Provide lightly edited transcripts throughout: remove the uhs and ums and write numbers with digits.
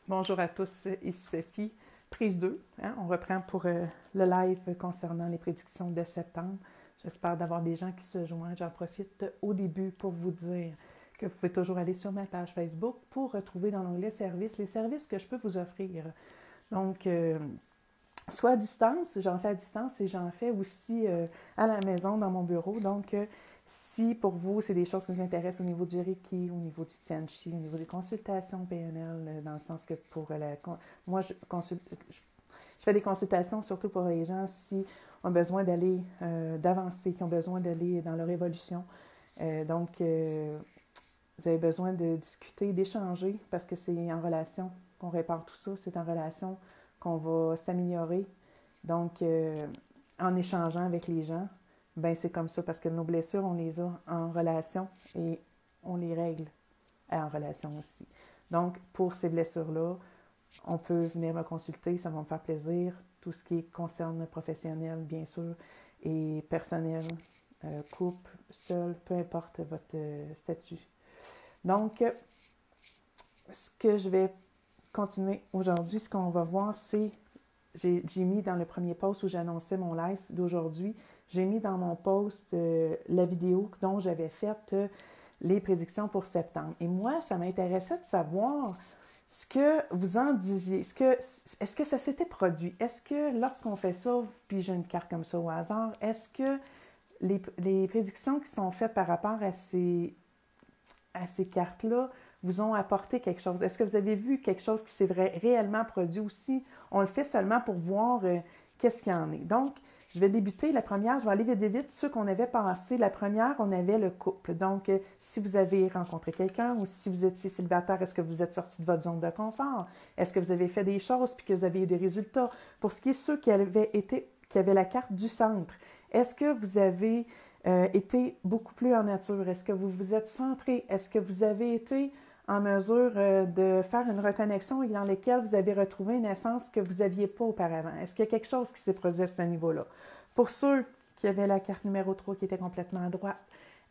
Bonjour à tous, ici Sophie. Prise 2, on reprend pour le live concernant les prédictions de septembre. J'espère d'avoir des gens qui se joignent. J'en profite au début pour vous dire que vous pouvez toujours aller sur ma page Facebook pour retrouver dans l'onglet services les services que je peux vous offrir. Donc, soit à distance, j'en fais à distance et j'en fais aussi à la maison dans mon bureau. Donc, si pour vous, c'est des choses qui vous intéressent au niveau du Reiki, au niveau du Tian Chi, au niveau des consultations PNL, dans le sens que pour moi, je fais des consultations surtout pour les gens qui ont besoin d'aller, d'avancer, qui ont besoin d'aller dans leur évolution. Vous avez besoin de discuter, d'échanger, parce que c'est en relation qu'on répare tout ça, c'est en relation qu'on va s'améliorer. Donc, en échangeant avec les gens, ben c'est comme ça, parce que nos blessures, on les a en relation et on les règle en relation aussi. Donc, pour ces blessures-là, on peut venir me consulter, ça va me faire plaisir. Tout ce qui concerne le professionnel, bien sûr, et personnel, couple, seul, peu importe votre statut. Donc, ce que je vais continuer aujourd'hui, ce qu'on va voir, c'est, j'ai mis dans le premier post où j'annonçais mon live d'aujourd'hui, j'ai mis dans mon post la vidéo dont j'avais fait les prédictions pour septembre. Et moi, ça m'intéressait de savoir ce que vous en disiez. Est-ce que ça s'était produit? Est-ce que lorsqu'on fait ça, puis j'ai une carte comme ça au hasard, est-ce que les prédictions qui sont faites par rapport à ces cartes-là vous ont apporté quelque chose? Est-ce que vous avez vu quelque chose qui s'est réellement produit aussi? On le fait seulement pour voir qu'est-ce qu'il y en est. Donc, je vais débuter la première, je vais aller vite, ceux qu'on avait passés. La première, on avait le couple. Donc, si vous avez rencontré quelqu'un ou si vous étiez célibataire, est-ce que vous êtes sorti de votre zone de confort? Est-ce que vous avez fait des choses puis que vous avez eu des résultats? Pour ce qui est ceux qui avaient la carte du centre, est-ce que vous avez été beaucoup plus en nature? Est-ce que vous vous êtes centré? Est-ce que vous avez été en mesure de faire une reconnexion dans laquelle vous avez retrouvé une essence que vous n'aviez pas auparavant? Est-ce qu'il y a quelque chose qui s'est produit à ce niveau-là? Pour ceux qui avaient la carte numéro 3 qui était complètement à droite,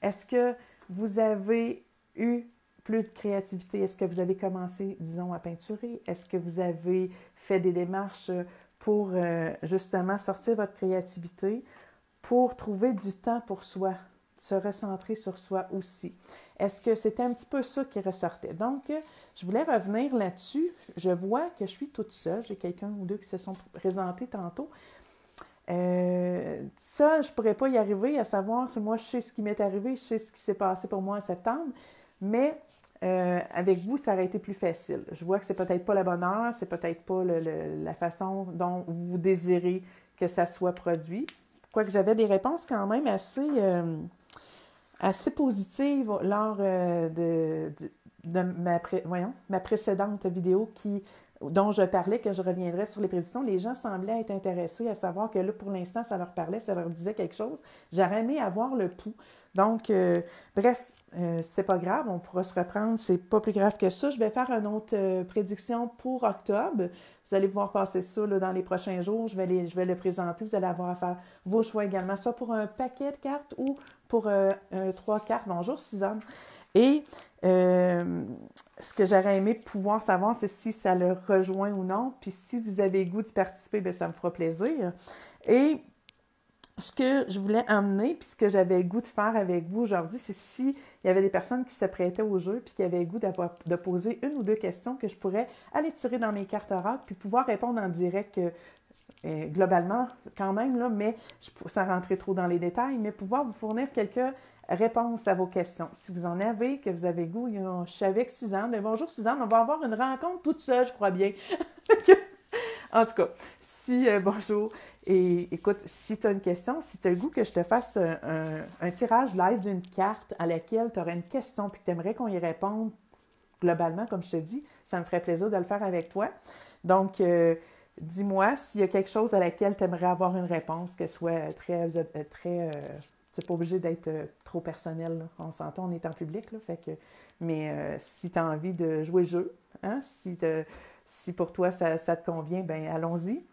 est-ce que vous avez eu plus de créativité? Est-ce que vous avez commencé, disons, à peinturer? Est-ce que vous avez fait des démarches pour justement sortir votre créativité, pour trouver du temps pour soi, se recentrer sur soi aussi? Est-ce que c'était un petit peu ça qui ressortait? Donc, je voulais revenir là-dessus. Je vois que je suis toute seule. J'ai quelqu'un ou deux qui se sont présentés tantôt. Ça, je ne pourrais pas y arriver à savoir si moi, je sais ce qui m'est arrivé, je sais ce qui s'est passé pour moi en septembre, mais avec vous, ça aurait été plus facile. Je vois que c'est peut-être pas la bonne heure, c'est peut-être pas la façon dont vous désirez que ça soit produit. Quoique j'avais des réponses quand même assez positive lors de ma précédente vidéo dont je parlais, que je reviendrai sur les prédictions. Les gens semblaient être intéressés à savoir que là, pour l'instant, ça leur parlait, ça leur disait quelque chose. J'aurais aimé avoir le pouls. Donc, bref, c'est pas grave, on pourra se reprendre, c'est pas plus grave que ça. Je vais faire une autre prédiction pour octobre. Vous allez pouvoir passer ça là, dans les prochains jours. Je vais le présenter. Vous allez avoir à faire vos choix également, soit pour un paquet de cartes ou pour 3 cartes. Bonjour, Suzanne. Et ce que j'aurais aimé pouvoir savoir, c'est si ça le rejoint ou non. Puis si vous avez le goût d'y participer, bien, ça me fera plaisir. Et ce que je voulais emmener, puis ce que j'avais le goût de faire avec vous aujourd'hui, c'est s'il y avait des personnes qui se prêtaient au jeu, puis qui avaient le goût de poser une ou deux questions que je pourrais aller tirer dans mes cartes oracles, puis pouvoir répondre en direct globalement quand même, là, mais sans rentrer trop dans les détails, mais pouvoir vous fournir quelques réponses à vos questions. Si vous en avez, que vous avez goût, je suis avec Suzanne. Mais bonjour Suzanne, on va avoir une rencontre toute seule, je crois bien. En tout cas, bonjour. Et écoute, si tu as une question, si tu as le goût que je te fasse un tirage live d'une carte à laquelle tu aurais une question puis que tu aimerais qu'on y réponde globalement, comme je te dis, ça me ferait plaisir de le faire avec toi. Donc, dis-moi s'il y a quelque chose à laquelle tu aimerais avoir une réponse, qu'elle soit très tu n'es pas obligé d'être trop personnel, là. On s'entend, on est en public, là, fait que, mais si tu as envie de jouer le jeu, hein, si pour toi ça te convient, ben allons-y.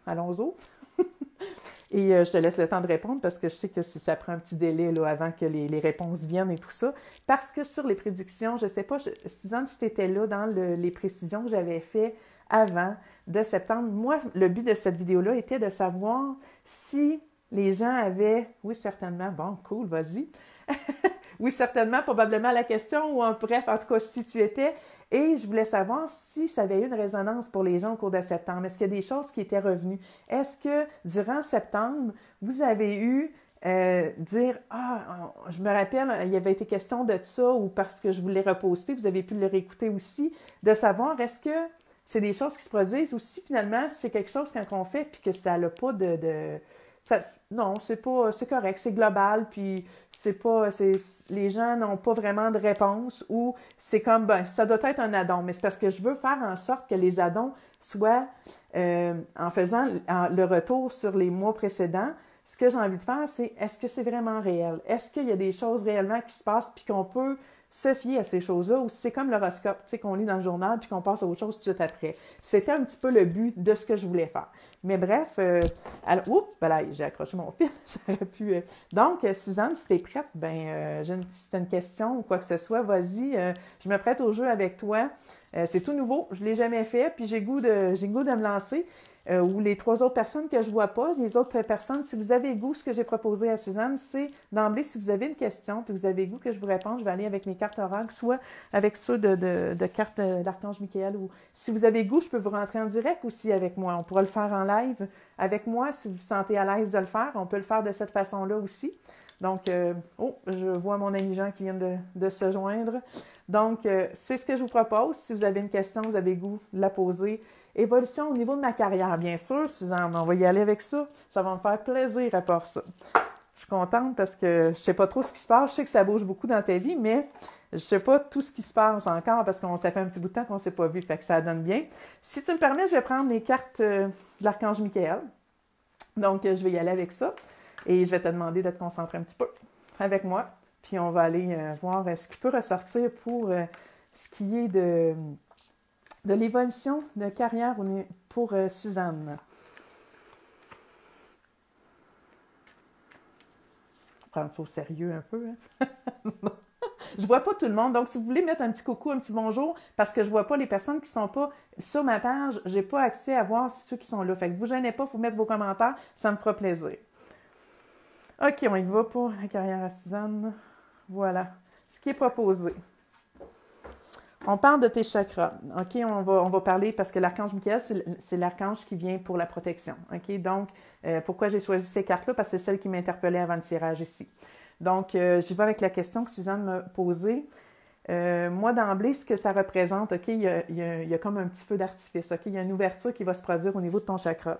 Et je te laisse le temps de répondre parce que je sais que ça prend un petit délai là, avant que les réponses viennent et tout ça. Parce que sur les prédictions, je ne sais pas, Suzanne, si tu étais là dans les précisions que j'avais fait avant de septembre. Moi, le but de cette vidéo-là était de savoir si les gens avaient... Oui, certainement. Bon, cool, vas-y. Oui, certainement, probablement la question, ou bref, en tout cas, si tu étais. Et je voulais savoir si ça avait eu une résonance pour les gens au cours de septembre. Est-ce qu'il y a des choses qui étaient revenues? Est-ce que durant septembre, vous avez eu dire « Ah, je me rappelle, il y avait été question de ça » ou parce que je voulais reposter, vous avez pu le réécouter aussi, de savoir est-ce que c'est des choses qui se produisent ou si finalement c'est quelque chose quand on fait puis que ça n'a pas non, c'est pas, c'est correct, c'est global, puis les gens n'ont pas vraiment de réponse ou c'est comme, ben, ça doit être un addon, mais c'est parce que je veux faire en sorte que les addons soient, en faisant le retour sur les mois précédents, ce que j'ai envie de faire, c'est est-ce que c'est vraiment réel? Est-ce qu'il y a des choses réellement qui se passent puis qu'on peut se fier à ces choses-là ou c'est comme l'horoscope, tu sais, qu'on lit dans le journal puis qu'on passe à autre chose tout de suite après. C'était un petit peu le but de ce que je voulais faire. Mais bref, alors, oups, voilà, j'ai accroché mon fil, ça aurait pu... Donc, Suzanne, si tu es prête, si tu as une question ou quoi que ce soit, vas-y, je me prête au jeu avec toi. C'est tout nouveau, je ne l'ai jamais fait, puis j'ai goût de me lancer. Ou les 3 autres personnes que je ne vois pas, les autres personnes, si vous avez goût, ce que j'ai proposé à Suzanne, c'est d'emblée, si vous avez une question, puis vous avez goût que je vous réponde, je vais aller avec mes cartes oracles, soit avec ceux de cartes d'Archange Michael, ou si vous avez goût, je peux vous rentrer en direct aussi avec moi. On pourra le faire en live avec moi, si vous vous sentez à l'aise de le faire. On peut le faire de cette façon-là aussi. Donc, je vois mon ami Jean qui vient de se joindre. Donc, c'est ce que je vous propose. Si vous avez une question, vous avez goût de la poser. Évolution au niveau de ma carrière, bien sûr, Suzanne, on va y aller avec ça. Ça va me faire plaisir à part ça. Je suis contente parce que je ne sais pas trop ce qui se passe. Je sais que ça bouge beaucoup dans ta vie, mais je ne sais pas tout ce qui se passe encore parce que ça fait un petit bout de temps qu'on ne s'est pas vu, fait que ça donne bien. Si tu me permets, je vais prendre les cartes de l'Archange Michael. Donc, je vais y aller avec ça et je vais te demander de te concentrer un petit peu avec moi. Puis, on va aller voir ce qui peut ressortir pour ce qui est de l'évolution de carrière pour Suzanne. Prendre ça au sérieux un peu. Hein? Je vois pas tout le monde, donc si vous voulez mettre un petit coucou, un petit bonjour, parce que je vois pas les personnes qui sont pas sur ma page, j'ai pas accès à voir ceux qui sont là. Fait que vous gênez pas pour mettre vos commentaires, ça me fera plaisir. OK, on y va pour la carrière à Suzanne. Voilà. Ce qui est proposé. On parle de tes chakras. OK, on va parler parce que l'archange Michael, c'est l'archange qui vient pour la protection. OK, donc, pourquoi j'ai choisi ces cartes-là? Parce que c'est celle qui m'interpellait avant le tirage ici. Donc, j'y vais avec la question que Suzanne m'a posée. Moi, d'emblée, ce que ça représente, OK, il y a comme un petit feu d'artifice. OK, il y a une ouverture qui va se produire au niveau de ton chakra.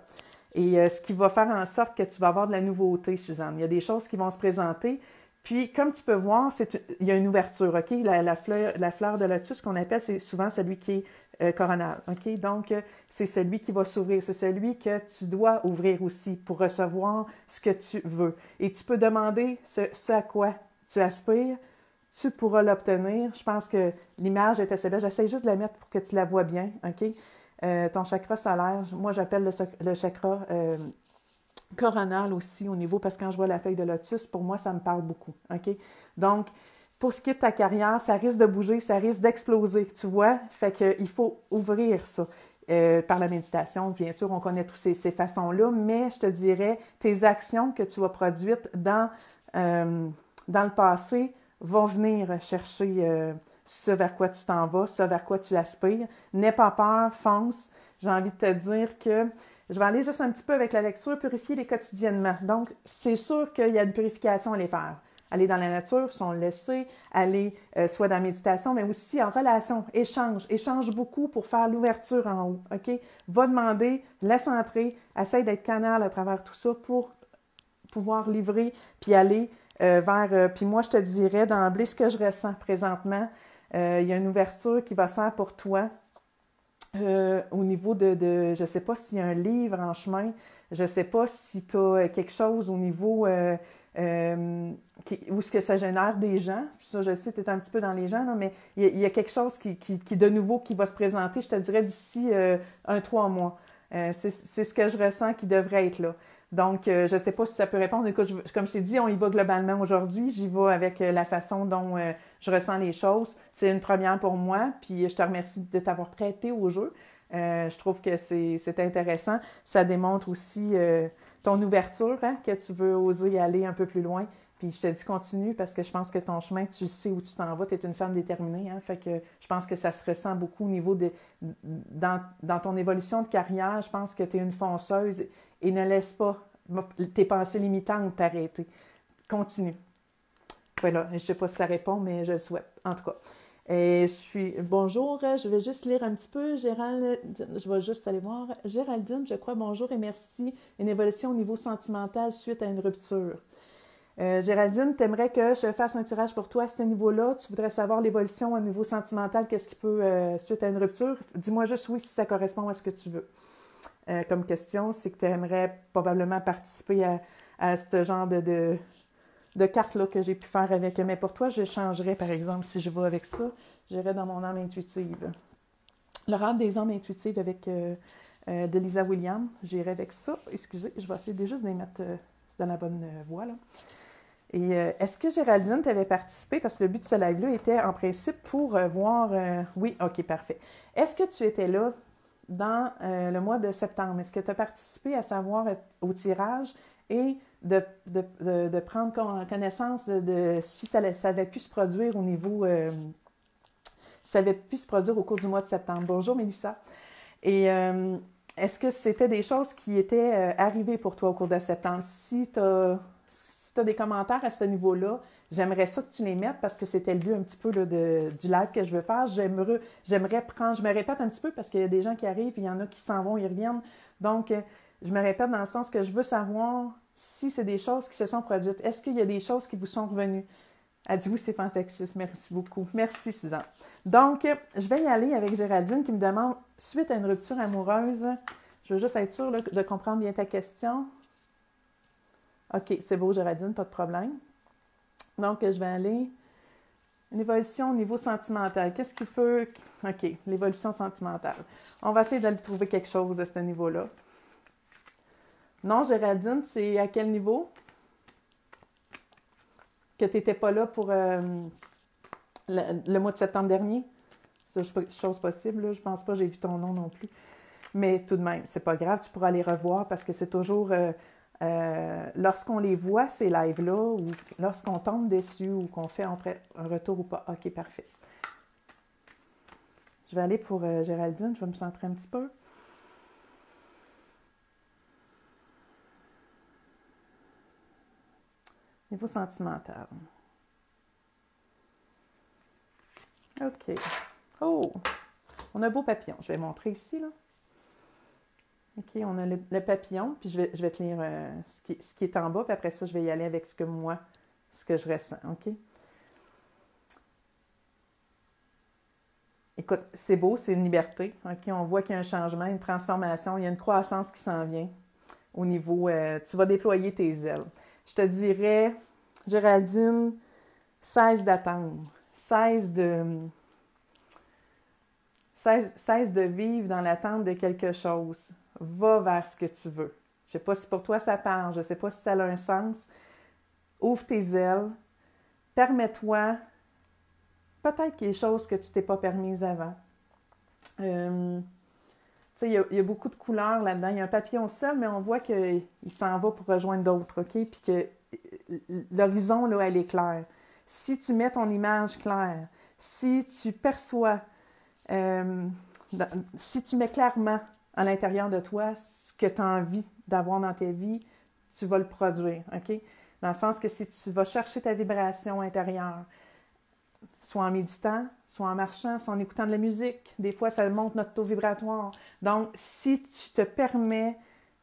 Et ce qui va faire en sorte que tu vas avoir de la nouveauté, Suzanne. Il y a des choses qui vont se présenter. Puis, comme tu peux voir, il y a une ouverture, OK? La fleur de lotus, qu'on appelle, c'est souvent celui qui est coronal, OK? Donc, c'est celui qui va s'ouvrir. C'est celui que tu dois ouvrir aussi pour recevoir ce que tu veux. Et tu peux demander ce à quoi tu aspires. Tu pourras l'obtenir. Je pense que l'image est assez belle. J'essaie juste de la mettre pour que tu la vois bien, OK? Ton chakra solaire, moi, j'appelle le chakra... coronal aussi au niveau, parce que quand je vois la feuille de lotus, pour moi, ça me parle beaucoup, OK? Donc, pour ce qui est de ta carrière, ça risque de bouger, ça risque d'exploser, tu vois? Fait qu'il faut ouvrir ça par la méditation. Bien sûr, on connaît toutes ces façons-là, mais je te dirais, tes actions que tu as produites dans le passé vont venir chercher ce vers quoi tu t'en vas, ce vers quoi tu aspires. N'aie pas peur, fonce. J'ai envie de te dire que je vais aller juste un petit peu avec la lecture, purifier les quotidiennement. Donc, c'est sûr qu'il y a une purification à les faire. Aller dans la nature, si on le sait, aller soit dans la méditation, mais aussi en relation, échange beaucoup pour faire l'ouverture en haut, OK? Va demander, laisse entrer, essaye d'être canal à travers tout ça pour pouvoir livrer, puis aller puis moi, je te dirais d'emblée ce que je ressens présentement. Il y a une ouverture qui va se faire pour toi. Au niveau je ne sais pas s'il y a un livre en chemin, je ne sais pas si tu as quelque chose au niveau où est-ce que ça génère des gens. Puis ça, je sais, tu es un petit peu dans les gens, là, mais il y a quelque chose qui de nouveau qui va se présenter, je te dirais, d'ici 3 mois. C'est ce que je ressens qui devrait être là. Donc, je ne sais pas si ça peut répondre. Écoute, comme je t'ai dit, on y va globalement aujourd'hui. J'y vais avec la façon dont je ressens les choses. C'est une première pour moi, puis je te remercie de t'avoir prêté au jeu. Je trouve que c'est intéressant. Ça démontre aussi ton ouverture, hein, que tu veux oser aller un peu plus loin. Puis je te dis continue parce que je pense que ton chemin, tu sais où tu t'en vas. Tu es une femme déterminée. Hein, fait que je pense que ça se ressent beaucoup au niveau de... Dans ton évolution de carrière, je pense que tu es une fonceuse et ne laisse pas tes pensées limitantes t'arrêter. Continue. Voilà, je ne sais pas si ça répond, mais je le souhaite, en tout cas. Et bonjour, je vais juste lire un petit peu. Géraldine, je vais juste aller voir. Géraldine, je crois, bonjour et merci. Une évolution au niveau sentimental suite à une rupture. Géraldine, tu aimerais que je fasse un tirage pour toi à ce niveau-là? Tu voudrais savoir l'évolution au niveau sentimental, qu'est-ce qui peut, suite à une rupture? Dis-moi juste oui si ça correspond à ce que tu veux. Comme question, c'est que tu aimerais probablement participer à ce genre de cartes-là que j'ai pu faire avec eux. Mais pour toi, je changerais, par exemple, si je vais avec ça, j'irais dans mon âme intuitive. Le rad des âmes intuitives avec de Lisa Williams, j'irais avec ça. Excusez, je vais essayer juste de les mettre dans la bonne voie, là. Et est-ce que Géraldine t'avait participé? Parce que le but de ce live-là était en principe pour voir... Oui, OK, parfait. Est-ce que tu étais là dans le mois de septembre? Est-ce que tu as participé à savoir au tirage et de prendre connaissance de si ça avait pu se produire au niveau... ça avait pu se produire au cours du mois de septembre. Bonjour, Mélissa. Et est-ce que c'était des choses qui étaient arrivées pour toi au cours de septembre? Si tu as des commentaires à ce niveau-là, j'aimerais ça que tu les mettes parce que c'était le but un petit peu là, du live que je veux faire. J'aimerais prendre, je me répète un petit peu parce qu'il y a des gens qui arrivent, il y en a qui s'en vont, ils reviennent. Donc, je me répète dans le sens que je veux savoir si c'est des choses qui se sont produites. Est-ce qu'il y a des choses qui vous sont revenues? Elle dit oui, c'est fantastique. Merci beaucoup. Merci, Suzanne. Donc, je vais y aller avec Géraldine qui me demande, suite à une rupture amoureuse, je veux juste être sûre là, de comprendre bien ta question. OK, c'est beau, Géraldine, pas de problème. Donc, je vais aller. Une évolution au niveau sentimental. Qu'est-ce qui peut... OK, l'évolution sentimentale. On va essayer d'aller trouver quelque chose à ce niveau-là. Non, Géraldine, c'est à quel niveau? Que tu n'étais pas là pour le mois de septembre dernier? C'est chose possible, là. Je pense pas, j'ai vu ton nom non plus. Mais tout de même, c'est pas grave, tu pourras les revoir parce que c'est toujours... lorsqu'on les voit, ces lives-là, ou lorsqu'on tombe dessus, ou qu'on fait un retour ou pas. OK, parfait. Je vais aller pour Géraldine, je vais me centrer un petit peu. Niveau sentimental. OK. Oh! On a un beau papillon. Je vais montrer ici, là. OK, on a le papillon, puis je vais te lire ce qui est en bas, puis après ça, je vais y aller avec ce que je ressens, OK? Écoute, c'est beau, c'est une liberté, OK? On voit qu'il y a un changement, une transformation, il y a une croissance qui s'en vient au niveau... tu vas déployer tes ailes. Je te dirais, Géraldine, cesse d'attendre, cesse de vivre dans l'attente de quelque chose. Va vers ce que tu veux. Je ne sais pas si pour toi ça parle, je ne sais pas si ça a un sens. Ouvre tes ailes. Permets-toi peut-être qu'il y a des choses que tu ne t'es pas permises avant. Tu sais, il y a beaucoup de couleurs là-dedans. Il y a un papillon seul, mais on voit qu'il s'en va pour rejoindre d'autres, OK? Puis que l'horizon, là, elle est claire. Si tu mets ton image claire, si tu perçois, si tu mets clairement à l'intérieur de toi ce que tu as envie d'avoir dans ta vie, tu vas le produire, OK? Dans le sens que si tu vas chercher ta vibration intérieure, soit en méditant, soit en marchant, soit en écoutant de la musique, des fois ça monte notre taux vibratoire. Donc, si tu te permets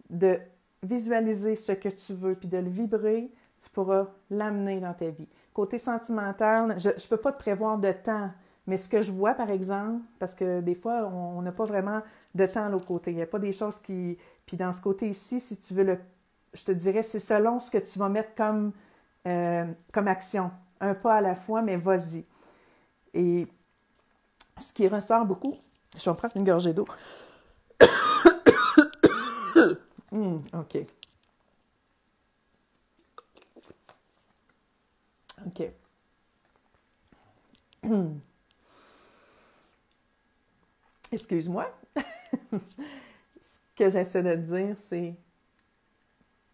de visualiser ce que tu veux puis de le vibrer, tu pourras l'amener dans ta vie. Côté sentimental, je ne peux pas te prévoir de temps, mais ce que je vois, par exemple, parce que des fois, on n'a pas vraiment de temps à l'autre côté. Il n'y a pas des choses qui... Puis dans ce côté ici, si tu veux je te dirais, c'est selon ce que tu vas mettre comme action. Un pas à la fois, mais vas-y. Et ce qui ressort beaucoup... Je vais me prendre une gorgée d'eau. OK. OK. Excuse-moi. Ce que j'essaie de te dire, c'est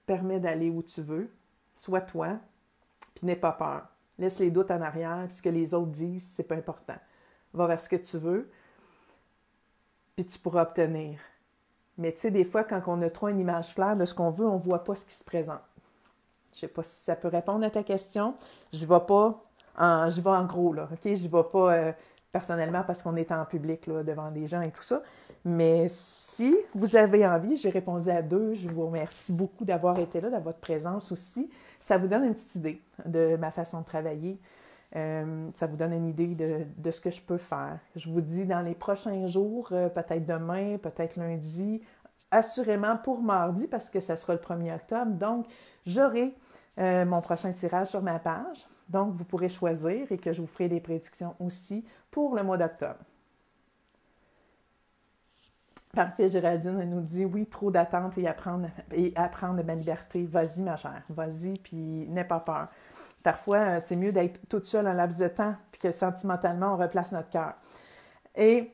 permets d'aller où tu veux, sois toi, puis n'aie pas peur. Laisse les doutes en arrière, puis ce que les autres disent, c'est pas important. Va vers ce que tu veux, puis tu pourras obtenir. Mais tu sais, des fois, quand on a trop une image claire de ce qu'on veut, on ne voit pas ce qui se présente. Je ne sais pas si ça peut répondre à ta question. Je ne vais pas j'y vais en gros, là, OK? Je n'y vais pas personnellement parce qu'on est en public, là, devant des gens et tout ça. Mais si vous avez envie, j'ai répondu à deux. Je vous remercie beaucoup d'avoir été là, de votre présence aussi. Ça vous donne une petite idée de ma façon de travailler. Ça vous donne une idée de ce que je peux faire. Je vous dis dans les prochains jours, peut-être demain, peut-être lundi, assurément pour mardi, parce que ça sera le 1er octobre. Donc, j'aurai mon prochain tirage sur ma page. Donc, vous pourrez choisir et que je vous ferai des prédictions aussi pour le mois d'octobre. Parfait, Géraldine, elle nous dit oui, trop d'attentes et apprendre de ma liberté. Vas-y, ma chère, vas-y, puis n'aie pas peur. Parfois, c'est mieux d'être toute seule un laps de temps, puis que sentimentalement, on replace notre cœur. Et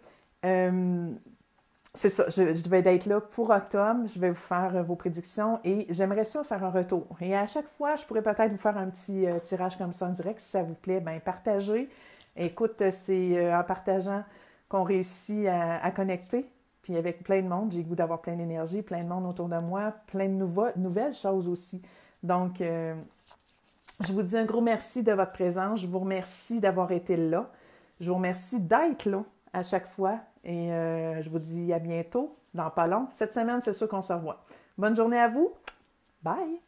c'est ça, je vais être là pour octobre, je vais vous faire vos prédictions et j'aimerais ça faire un retour. Et à chaque fois, je pourrais peut-être vous faire un petit tirage comme ça en direct, si ça vous plaît, bien partagez. Écoute, c'est en partageant qu'on réussit à connecter. Puis avec plein de monde, j'ai le goût d'avoir plein d'énergie, plein de monde autour de moi, plein de nouvelles choses aussi. Donc, je vous dis un gros merci de votre présence. Je vous remercie d'avoir été là. Je vous remercie d'être là à chaque fois. Et je vous dis à bientôt, dans pas long. Cette semaine, c'est sûr qu'on se revoit. Bonne journée à vous. Bye!